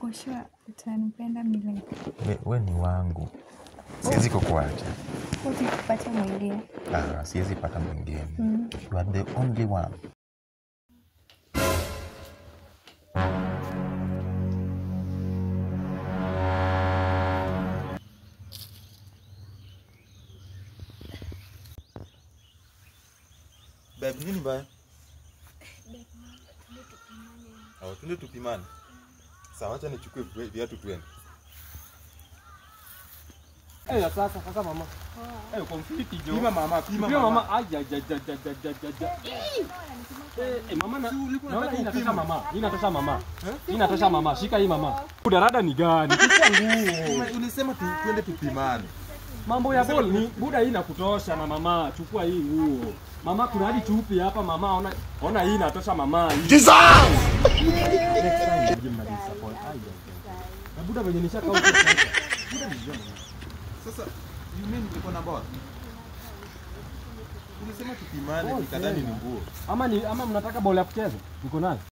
uko sure utanipenda milele? Wewe ni wangu. Siwezi kukuacha. Ukipata mwingine. Siwezi pata mwingine. You are the only one. Babe, nini baya? Tuende tupimane. Sawa, acha nichukue viatu tuende. Sasa mama. Conflict jo. Pima mama. Mama. Mama inatosha mama. Inatosha mama. Shika hii mama. Budarada ni gani? Kicha nguo. Ulisema tuende tupimane. Mambo ya ball ni buda hii inakutosha na mama. Chukua hii nguo. Mama kuna hadi chupi hapa mama. Ona hii inatosha mama. Jesus! Na buda venye nishaka huko. Sasa you mean niko na ball? Ulisema tupimane, nikadhani ni nguo. Ama mnataka ball ya kucheza? Niko nayo.